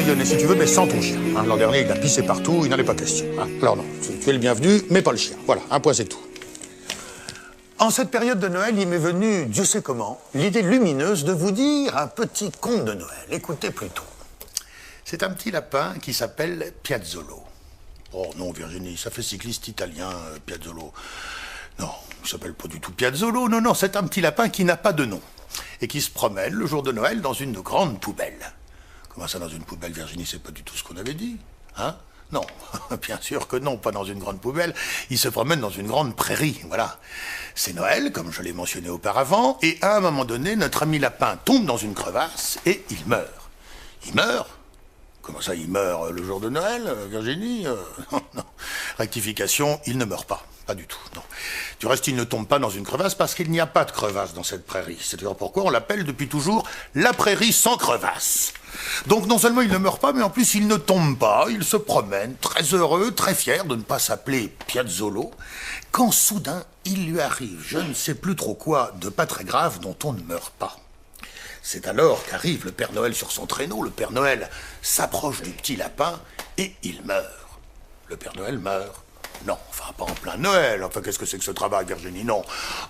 rayonner si tu veux, mais sans ton chien. Hein, l'an dernier, il a pissé partout, il n'en est pas question. Hein. Alors non, tu es le bienvenu, mais pas le chien. Voilà, un point c'est tout. En cette période de Noël, il m'est venu, Dieu sait comment, l'idée lumineuse de vous dire un petit conte de Noël. Écoutez plutôt. C'est un petit lapin qui s'appelle Piazzolo. Oh non, Virginie, ça fait cycliste italien, Piazzolo. Non, il s'appelle pas du tout Piazzolo, non, c'est un petit lapin qui n'a pas de nom. Et qui se promène le jour de Noël dans une grande poubelle. Comment ça, dans une poubelle, Virginie? C'est pas du tout ce qu'on avait dit, hein? Non, bien sûr que non, pas dans une grande poubelle. Il se promène dans une grande prairie, voilà. C'est Noël, comme je l'ai mentionné auparavant, et à un moment donné, notre ami lapin tombe dans une crevasse et il meurt. Il meurt? Comment ça, il meurt le jour de Noël, Virginie? Non. Rectification, il ne meurt pas. Pas du tout, non. Du reste, il ne tombe pas dans une crevasse parce qu'il n'y a pas de crevasse dans cette prairie. C'est d'ailleurs pourquoi on l'appelle depuis toujours la prairie sans crevasse. Donc non seulement il ne meurt pas, mais en plus il ne tombe pas, il se promène, très heureux, très fier de ne pas s'appeler Piazzolo, quand soudain il lui arrive, je ne sais plus trop quoi, de pas très grave dont on ne meurt pas. C'est alors qu'arrive le Père Noël sur son traîneau, le Père Noël s'approche du petit lapin et il meurt. Le Père Noël meurt. Non, enfin pas en plein Noël, enfin qu'est-ce que c'est que ce travail, Virginie? Non,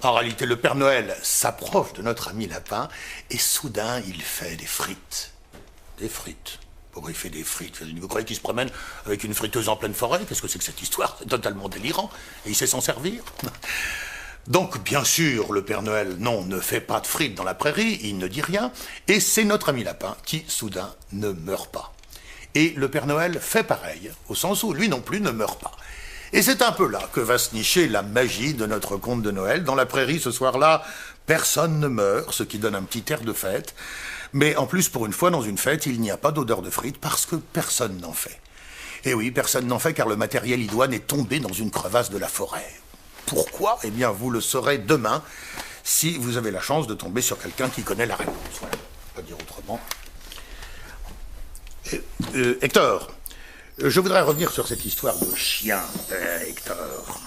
en réalité le Père Noël s'approche de notre ami lapin et soudain il fait des frites. Des frites? Pourquoi il fait des frites, Virginie? Vous croyez qu'il se promène avec une friteuse en pleine forêt? Qu'est-ce que c'est que cette histoire? C'est totalement délirant. Et il sait s'en servir? Donc, bien sûr, le Père Noël, non, ne fait pas de frites dans la prairie, il ne dit rien, et c'est notre ami lapin qui, soudain, ne meurt pas. Et le Père Noël fait pareil, au sens où lui non plus ne meurt pas. Et c'est un peu là que va se nicher la magie de notre conte de Noël. Dans la prairie, ce soir-là, personne ne meurt, ce qui donne un petit air de fête. Mais en plus, pour une fois, dans une fête, il n'y a pas d'odeur de frites parce que personne n'en fait. Et oui, personne n'en fait car le matériel idoine est tombé dans une crevasse de la forêt. Pourquoi? Eh bien, vous le saurez demain si vous avez la chance de tomber sur quelqu'un qui connaît la réponse. Voilà, pas dire autrement. Hector, je voudrais revenir sur cette histoire de chien, Hector.